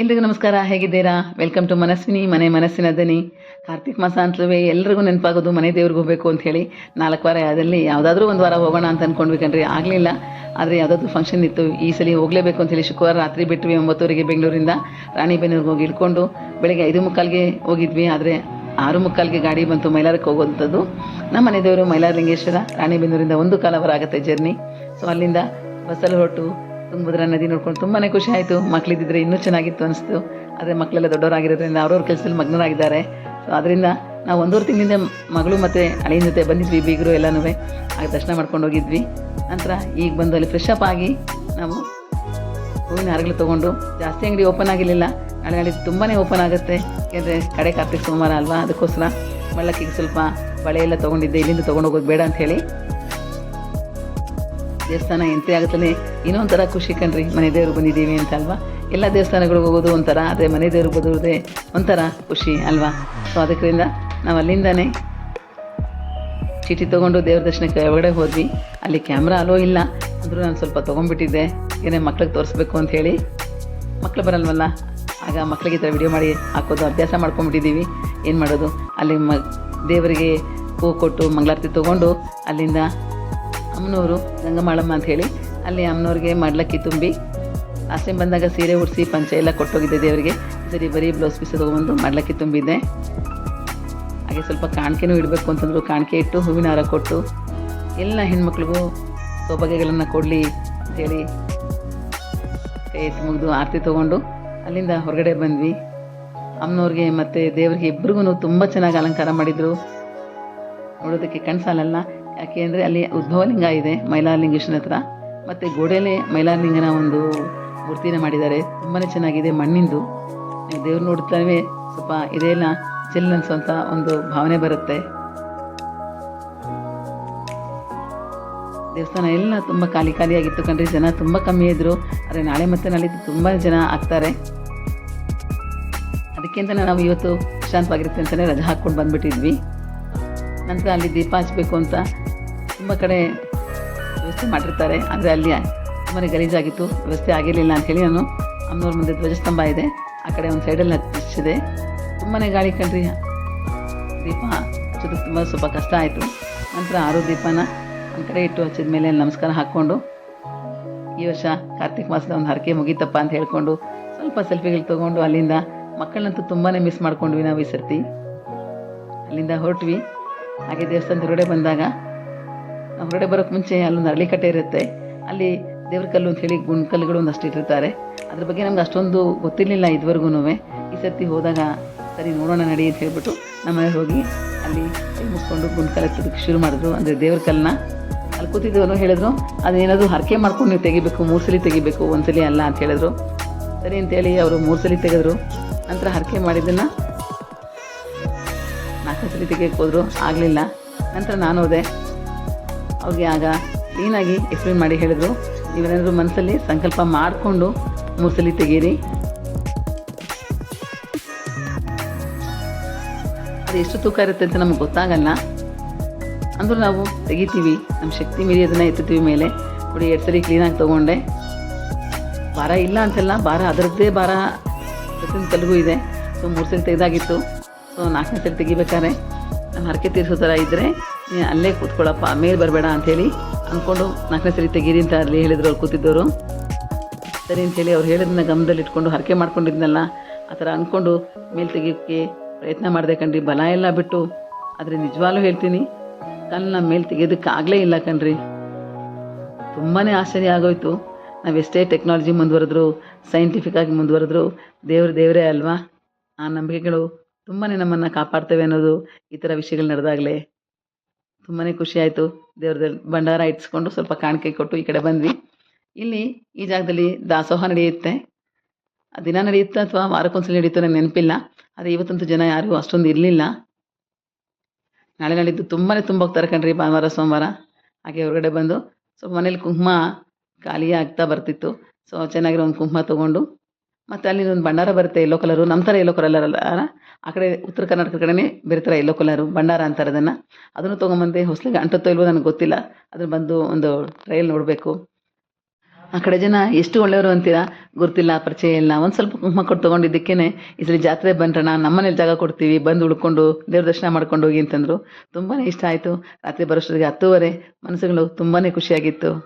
ಎಲ್ರಿಗೂ ನಮಸ್ಕಾರ. ಹೇಗಿದ್ದೀರಾ? ವೆಲ್ಕಮ್ ಟು ಮನಸ್ವಿನಿ ಮನೆ ಮನಸ್ಸಿನ ದನಿ. ಕಾರ್ತಿಕ್ ಮಾಸ ಅಂತಲೇ ಎಲ್ರಿಗೂ ನೆನಪಾಗೋದು ಮನೆ ದೇವ್ರಿಗೆ ಹೋಗಬೇಕು ಅಂತ ಹೇಳಿ 4 ವಾರ ಅದಲ್ಲಿ ಯಾವುದಾದ್ರೂ ಒಂದು ವಾರ ಹೋಗೋಣ ಅಂತ ಅಂದ್ಕೊಂಡ್ವಿ ಕಣ್ರಿ. ಆಗಲಿಲ್ಲ. ಆದರೆ ಯಾವುದಾದ್ರೂ ಫಂಕ್ಷನ್ ಇತ್ತು. ಈ ಸಲ ಹೋಗಲೇಬೇಕು ಅಂತೇಳಿ ಶುಕ್ರವಾರ ರಾತ್ರಿ ಬಿಟ್ವಿ 9:30ಗೆ ಬೆಂಗಳೂರಿಂದ ರಾಣಿಬೆನ್ನೂರಿಗೆ ಹೋಗಿ ಇಳ್ಕೊಂಡು ಬೆಳಗ್ಗೆ 5:45ಗೆ ಹೋಗಿದ್ವಿ. ಆದರೆ 6:45ಗೆ ಗಾಡಿ ಬಂತು ಮೈಲಾರಕ್ಕೆ ಹೋಗೋವಂಥದ್ದು. ನಮ್ಮ ಮನೆ ದೇವರು ಮೈಲಾರಲಿಂಗೇಶ್ವರ. ರಾಣಿಬೆನ್ನೂರಿಂದ 1 ಕಾಲ ಅವರ್ ಆಗುತ್ತೆ ಜರ್ನಿ. ಸೊ ಅಲ್ಲಿಂದ ಬಸ್ಸಲ್ಲಿ ಹೊರಟು ತುಂಗಭದ್ರಾ ನದಿ ನೋಡ್ಕೊಂಡು ತುಂಬಾ ಖುಷಿ ಆಯಿತು. ಮಕ್ಕಳಿದ್ದಿದ್ರೆ ಇನ್ನೂ ಚೆನ್ನಾಗಿತ್ತು ಅನಿಸ್ತು. ಆದರೆ ಮಕ್ಕಳೆಲ್ಲ ದೊಡ್ಡವರಾಗಿರೋದ್ರಿಂದ ಅವ್ರವ್ರ ಕೆಲಸದಲ್ಲಿ ಮಗ್ನರಾಗಿದ್ದಾರೆ. ಸೊ ಅದರಿಂದ ನಾವು 1.5 ತಿಂಗಳಿಂದ ಮಗಳು ಮತ್ತು ಅಳಿಯನ ಜೊತೆ ಬಂದಿದ್ವಿ, ಬೀಗರು ಎಲ್ಲನೂ. ಆಗ ದರ್ಶನ ಮಾಡ್ಕೊಂಡು ಹೋಗಿದ್ವಿ. ನಂತರ ಈಗ ಬಂದು ಅಲ್ಲಿ ಫ್ರೆಶ್ ಅಪ್ ಆಗಿ ನಾವು ಹೂವಿನ ಹಾರಗಳು ತೊಗೊಂಡು, ಜಾಸ್ತಿ ಅಂಗಡಿ ಓಪನ್ ಆಗಿರಲಿಲ್ಲ. ನಾಳೆ ತುಂಬಾ ಓಪನ್ ಆಗುತ್ತೆ, ಯಾಕೆಂದರೆ ಕಡೆ ಕಾರ್ತಿಕ್ ಸೋಮವಾರ ಅಲ್ವಾ. ಅದಕ್ಕೋಸ್ಕರ ಮಳ್ಳಕ್ಕಿಗೆ ಸ್ವಲ್ಪ ಬಳೆ ಎಲ್ಲ ತೊಗೊಂಡಿದ್ದೆ, ಇಲ್ಲಿಂದ ತೊಗೊಂಡು ಹೋಗೋದು ಬೇಡ ಅಂಥೇಳಿ. ದೇವಸ್ಥಾನ ಎಂಟ್ರಿ ಆಗುತ್ತಲೇ ಇನ್ನೂ ಒಂಥರ ಖುಷಿ ಕಣ್ರಿ. ಮನೆ ದೇವ್ರು ಬಂದಿದ್ದೀವಿ ಅಂತ ಅಲ್ವಾ. ಎಲ್ಲ ದೇವಸ್ಥಾನಗಳಿಗೆ ಹೋಗೋದು ಒಂಥರ, ಆದರೆ ಮನೆ ದೇವ್ರಿಗೆ ಬರೋದೇ ಒಂಥರ ಖುಷಿ ಅಲ್ವಾ. ಸೊ ಅದಕ್ಕಿಂದ ನಾವು ಅಲ್ಲಿಂದನೇ ಚೀಟಿ ತೊಗೊಂಡು ದೇವ್ರ ದರ್ಶನಕ್ಕೆ ಒಳಗಡೆ ಹೋದ್ವಿ. ಅಲ್ಲಿ ಕ್ಯಾಮ್ರಾ ಅಲೋ ಇಲ್ಲ ಅಂದರೂ ನಾನು ಸ್ವಲ್ಪ ತೊಗೊಂಡ್ಬಿಟ್ಟಿದ್ದೆ, ಏನೇ ಮಕ್ಳಿಗೆ ತೋರಿಸ್ಬೇಕು ಅಂಥೇಳಿ. ಮಕ್ಕಳು ಬರಲ್ವಲ್ಲ, ಆಗ ಮಕ್ಕಳಿಗೆ ಈ ಥರ ವಿಡಿಯೋ ಮಾಡಿ ಹಾಕೋದು ಅಭ್ಯಾಸ ಮಾಡ್ಕೊಂಡ್ಬಿಟ್ಟಿದ್ದೀವಿ. ಏನು ಮಾಡೋದು, ಅಲ್ಲಿ ದೇವರಿಗೆ ಹೂ ಕೊಟ್ಟು ಮಂಗಳಾರತಿ ತೊಗೊಂಡು ಅಲ್ಲಿಂದ ಅಮ್ಮನವರು ಗಂಗಮಾಳಮ್ಮ ಅಂತ ಹೇಳಿ ಅಲ್ಲಿ ಅಮ್ಮನವ್ರಿಗೆ ಮಡ್ಲಕ್ಕಿ ತುಂಬಿ, ಲಾಸ್ಟ್ ಟೈಮ್ ಬಂದಾಗ ಸೀರೆ ಉಡಿಸಿ ಪಂಚೆ ಎಲ್ಲ ಕೊಟ್ಟೋಗಿದ್ದೆ ದೇವರಿಗೆ. ಸರಿ ಬರೀ ಬ್ಲೌಸ್ ಪೀಸ್ ತೊಗೊಂಡು ಮಡ್ಲಕ್ಕಿ ತುಂಬಿದ್ದೆ. ಹಾಗೆ ಸ್ವಲ್ಪ ಕಾಣಿಕೆನೂ ಇಡಬೇಕು ಅಂತಂದರು. ಕಾಣಿಕೆ ಇಟ್ಟು ಹೂವಿನ ಹಾರ ಕೊಟ್ಟು ಎಲ್ಲ ಹೆಣ್ಮಕ್ಳಿಗೂ ಸೌಭಾಗ್ಯಗಳನ್ನು ಕೊಡಲಿ ಅಂತೇಳಿ ಕೈ ಎತ್ತಿ ಮುಗಿದು ಆರತಿ ತೊಗೊಂಡು ಅಲ್ಲಿಂದ ಹೊರಗಡೆ ಬಂದ್ವಿ. ಅಮ್ಮನವ್ರಿಗೆ ಮತ್ತು ದೇವರಿಗೆ ಇಬ್ಬರಿಗೂ ತುಂಬ ಚೆನ್ನಾಗಿ ಅಲಂಕಾರ ಮಾಡಿದರು. ನೋಡೋದಕ್ಕೆ ಕಣ್ಸಾಲಲ್ಲ. ಯಾಕೆ ಅಂದರೆ ಅಲ್ಲಿ ಉದ್ಭವಲಿಂಗ ಇದೆ ಮೈಲಾರಲಿಂಗೇಶ್ವರನ ಹತ್ರ, ಮತ್ತು ಗೋಡೆಯಲ್ಲೇ ಮೈಲಾರಲಿಂಗನ ಒಂದು ಮೂರ್ತಿನ ಮಾಡಿದ್ದಾರೆ. ತುಂಬಾ ಚೆನ್ನಾಗಿದೆ, ಮಣ್ಣಿಂದು. ನೀವು ದೇವ್ರು ನೋಡ್ತಾನೆ ಸ್ವಲ್ಪ ಇದೆಲ್ಲ ಚೆಲ್ ಅನ್ಸೋಂಥ ಒಂದು ಭಾವನೆ ಬರುತ್ತೆ. ದೇವಸ್ಥಾನ ಎಲ್ಲ ತುಂಬ ಖಾಲಿಯಾಗಿತ್ತು ಕಣ್ರಿ. ಜನ ತುಂಬ ಕಮ್ಮಿ ಇದ್ದರು. ಆದರೆ ನಾಳೆ ಮತ್ತು ನಾಳಿದ್ದು ತುಂಬ ಜನ ಆಗ್ತಾರೆ. ಅದಕ್ಕಿಂತ ನಾವು ಇವತ್ತು ಶಾಂತವಾಗಿರುತ್ತೆ ಅಂತಲೇ ರಜೆ ಹಾಕ್ಕೊಂಡು ಬಂದುಬಿಟ್ಟಿದ್ವಿ. ನಂತರ ಅಲ್ಲಿ ದೀಪ ಹಚ್ಚಬೇಕು ಅಂತ ತುಂಬ ಕಡೆ ವ್ಯವಸ್ಥೆ ಮಾಡಿರ್ತಾರೆ. ಆದರೆ ಅಲ್ಲಿ ತುಂಬಾ ಗಲೀಜಾಗಿತ್ತು, ವ್ಯವಸ್ಥೆ ಆಗಿರಲಿಲ್ಲ ಅಂಥೇಳಿ ನಾನು ಅಮ್ಮನವ್ರ ಮುಂದೆ ಧ್ವಜಸ್ತಂಭ ಇದೆ, ಆ ಕಡೆ ಒಂದು ಸೈಡಲ್ಲಿ ಹಚ್ಚಿದೆ. ತುಂಬಾ ಗಾಳಿ ಕಣ್ರಿ. ದೀಪ ಹಚ್ಚೋದಕ್ಕೆ ತುಂಬ ಸ್ವಲ್ಪ ಕಷ್ಟ ಆಯಿತು. ನಂತರ 6 ದೀಪನ ಒಂದು ಕಡೆ ಇಟ್ಟು ಹಚ್ಚಿದ ಮೇಲೆ ನಮಸ್ಕಾರ ಹಾಕ್ಕೊಂಡು, ಈ ವರ್ಷ ಕಾರ್ತಿಕ್ ಮಾಸದ ಒಂದು ಹರಕೆ ಮುಗೀತಪ್ಪ ಅಂತ ಹೇಳ್ಕೊಂಡು ಸ್ವಲ್ಪ ಸೆಲ್ಫಿಗಳು ತೊಗೊಂಡು ಅಲ್ಲಿಂದ ಮಕ್ಕಳನ್ನಂತೂ ತುಂಬಾ ಮಿಸ್ ಮಾಡ್ಕೊಂಡ್ವಿ ನಾವು ಈ ಸರ್ತಿ. ಅಲ್ಲಿಂದ ಹೊರಟ್ವಿ. ಹಾಗೆ ದೇವಸ್ಥಾನದ ಹೊರಗಡೆ ಬಂದಾಗ, ನಾವು ಹೊರಗಡೆ ಬರೋಕ್ಕೆ ಮುಂಚೆ ಅಲ್ಲೊಂದು ಅರಳಿಕಟ್ಟೆ ಇರುತ್ತೆ. ಅಲ್ಲಿ ದೇವ್ರ ಕಲ್ಲು ಅಂತ ಹೇಳಿ ಗುಂಡ್ಕಲ್ಲುಗಳು ಒಂದಷ್ಟು ಇಟ್ಟಿರ್ತಾರೆ. ಅದ್ರ ಬಗ್ಗೆ ನಮ್ಗೆ ಅಷ್ಟೊಂದು ಗೊತ್ತಿರಲಿಲ್ಲ ಇದುವರೆಗೂ. ಈ ಸರ್ತಿ ಹೋದಾಗ ಸರಿ ನೋಡೋಣ ನಡಿ ಅಂತ ಹೇಳ್ಬಿಟ್ಟು ನಮ್ಮ ಹೋಗಿ ಅಲ್ಲಿ ಕೈ ಮುಗಿಸ್ಕೊಂಡು ಗುಂಡ್ಕಲ್ಲು ಎತ್ತೋದಕ್ಕೆ ಶುರು ಮಾಡಿದ್ರು. ಅಂದರೆ ದೇವ್ರ ಕಲ್ಲನ್ನ ಅಲ್ಲಿ ಕೂತಿದ್ದವರು ಹೇಳಿದ್ರು, ಅದೇನಾದರೂ ಹರಕೆ ಮಾಡ್ಕೊಂಡು ನೀವು ತೆಗಿಬೇಕು, 3 ಸಲ ತೆಗಿಬೇಕು, 1 ಸಲ ಅಲ್ಲ ಅಂತ ಹೇಳಿದ್ರು. ಸರಿ ಅಂತೇಳಿ ಅವರು 3 ಸಲ ತೆಗೆದ್ರು. ನಂತರ ಹರಕೆ ಮಾಡಿದ್ದನ್ನು 4ನೇ ಸಲ ತೆಗಿಯಕ್ಕೆ ಹೋದರು, ಆಗಲಿಲ್ಲ. ನಂತರ ನಾನು ಹೋದೆ. ಅವ್ರಿಗೆ ಆಗ ಕ್ಲೀನಾಗಿ ಎಕ್ಸ್ಪ್ಲೇನ್ ಮಾಡಿ ಹೇಳಿದ್ರು, ನೀವೇನಾದರೂ ಮನಸ್ಸಲ್ಲಿ ಸಂಕಲ್ಪ ಮಾಡಿಕೊಂಡು 3 ಸಲ ತೆಗೀರಿ. ಅದು ಎಷ್ಟು ತೂಕ ಇರುತ್ತೆ ಅಂತ ನಮ್ಗೆ ಗೊತ್ತಾಗಲ್ಲ, ಅಂದರೂ ನಾವು ತೆಗಿತೀವಿ. ನಮ್ಮ ಶಕ್ತಿ ಮೀರಿ ಅದನ್ನು ಎತ್ತುತ್ತೀವಿ ಮೇಲೆ. ನೋಡಿ 2 ಸಲ ಕ್ಲೀನಾಗಿ ತೊಗೊಂಡೆ. ಭಾರ ಇಲ್ಲ ಅಂತಲ್ಲ, ಭಾರ ಅದರದ್ದೇ ಭಾರ ಪ್ರತಿಯೊಂದು ಕಲ್ಗೂ ಇದೆ. ಸೊ 3 ಸಲ ತೆಗೆದಾಗಿತ್ತು. ಸೊ 4ನೇ ಸಲ ತೆಗಿಬೇಕಾದ್ರೆ ನಮ್ಮ ಹರಕೆ ತೀರಿಸೋ ಥರ ಇದ್ದರೆ ಅಲ್ಲೇ ಕೂತ್ಕೊಳ್ಳಪ್ಪ, ಮೇಲೆ ಬರಬೇಡ ಅಂಥೇಳಿ ಅಂದ್ಕೊಂಡು 4ನೇ ಸಲ ತೆಗೀರಿ ಅಂತ ಅಲ್ಲಿ ಹೇಳಿದ್ರು ಅವ್ರು ಕೂತಿದ್ದವರು. ಸರಿ ಅಂಥೇಳಿ ಅವ್ರು ಹೇಳಿದ್ದನ್ನ ಗಮನದಲ್ಲಿ ಇಟ್ಕೊಂಡು ಹರಕೆ ಮಾಡ್ಕೊಂಡಿದ್ನಲ್ಲ ಆ ಥರ ಅಂದ್ಕೊಂಡು ಮೇಲೆ ತೆಗಿಯೋಕ್ಕೆ ಪ್ರಯತ್ನ ಮಾಡಿದೆ ಕಣ್ರಿ. ಬಲ ಎಲ್ಲ ಬಿಟ್ಟು, ಆದರೆ ನಿಜವಾಗ್ಲೂ ಹೇಳ್ತೀನಿ, ಕಲ್ಲನ್ನ ಮೇಲೆ ತೆಗೆಯೋದಕ್ಕಾಗಲೇ ಇಲ್ಲ ಕಣ್ರಿ. ತುಂಬಾ ಆಶ್ಚರ್ಯ ಆಗೋಯ್ತು. ನಾವೆಷ್ಟೇ ಟೆಕ್ನಾಲಜಿ ಮುಂದುವರೆದ್ರು, ಸೈಂಟಿಫಿಕ್ಕಾಗಿ ಮುಂದುವರೆದ್ರು, ದೇವರೇ ಅಲ್ವಾ. ಆ ನಂಬಿಕೆಗಳು ತುಂಬಾ ನಮ್ಮನ್ನು ಕಾಪಾಡ್ತೇವೆ ಅನ್ನೋದು ಈ ಥರ ವಿಷಯಗಳು ನಡೆದಾಗಲೇ ತುಂಬಾ ಖುಷಿ ಆಯಿತು. ದೇವ್ರದಲ್ಲಿ ಭಂಡಾರ ಇಟ್ಸ್ಕೊಂಡು ಸ್ವಲ್ಪ ಕಾಣಿಕೆ ಕೊಟ್ಟು ಈ ಕಡೆ ಬಂದ್ವಿ. ಇಲ್ಲಿ ಈ ಜಾಗದಲ್ಲಿ ದಾಸೋಹ ನಡೆಯುತ್ತೆ. ದಿನ ನಡೆಯುತ್ತೆ ಅಥವಾ ವಾರಕ್ಕೊಂದ್ಸಲ ನಡೆಯುತ್ತೆ, ನನಗೆ ನೆನಪಿಲ್ಲ. ಆದರೆ ಇವತ್ತಂತೂ ಜನ ಯಾರಿಗೂ ಅಷ್ಟೊಂದು ಇರಲಿಲ್ಲ. ನಾಳೆ ನಾಳಿದ್ದು ತುಂಬಾ ತುಂಬ ಹೋಗ್ತಾರೆ ಕಣ್ರಿ, ಭಾನುವಾರ ಸೋಮವಾರ. ಹಾಗೆ ಹೊರಗಡೆ ಬಂದು ಸ್ವಲ್ಪ ಮನೇಲಿ ಕುಂಕುಮ ಖಾಲಿ ಆಗ್ತಾ ಬರ್ತಿತ್ತು. ಸೊ ಚೆನ್ನಾಗಿರೋ ಒಂದು ಕುಂಕುಮ ತೊಗೊಂಡು, ಮತ್ತು ಅಲ್ಲಿ ಒಂದು ಭಂಡಾರ ಬರುತ್ತೆ ಯೆಲ್ಲೋ ಕಲರು. ನಮ್ಮ ಥರ ಯೆಲ್ಲೋ ಕಲರ್ ಅಲ್ಲ, ಆ ಕಡೆ ಉತ್ತರ ಕರ್ನಾಟಕದ ಕಡೆನೇ ಬೇರೆ ಥರ ಯೆಲ್ಲೋ ಕಲರು ಭಂಡಾರ ಅಂತಾರೆ ಅದನ್ನು ತೊಗೊಂಬಂದೆ. ಹೊಸಲಿಗೆ ಅಂಟುತ್ತೋ ಇಲ್ವೋ ನನಗೆ ಗೊತ್ತಿಲ್ಲ, ಅದನ್ನು ಬಂದು ಒಂದು ಟ್ರಯಲ್ ನೋಡಬೇಕು. ಆ ಕಡೆ ಜನ ಎಷ್ಟು ಒಳ್ಳೆಯವರು ಅಂತೀರಾ, ಗುರ್ತಿಲ್ಲ, ಪರಿಚಯ ಇಲ್ಲ. ಒಂದು ಸ್ವಲ್ಪ ಕುಂಕುಮ ಕೊಟ್ಟು ತೊಗೊಂಡಿದ್ದಕ್ಕೇನೆ ಈ ಸಲ ಜಾತ್ರೆ ಬನ್ರಣ್ಣ, ನಮ್ಮನೇಲಿ ಜಾಗ ಕೊಡ್ತೀವಿ, ಬಂದು ಉಳ್ಕೊಂಡು ದೇವ್ರ ದರ್ಶನ ಮಾಡ್ಕೊಂಡು ಹೋಗಿ ಅಂತಂದರು. ತುಂಬಾ ಇಷ್ಟ ಆಯಿತು. ರಾತ್ರಿ ಬರೋಷ್ಟೊತ್ತಿಗೆ 10:30 ಮನಸ್ಸುಗಳು ತುಂಬಾ ಖುಷಿಯಾಗಿತ್ತು.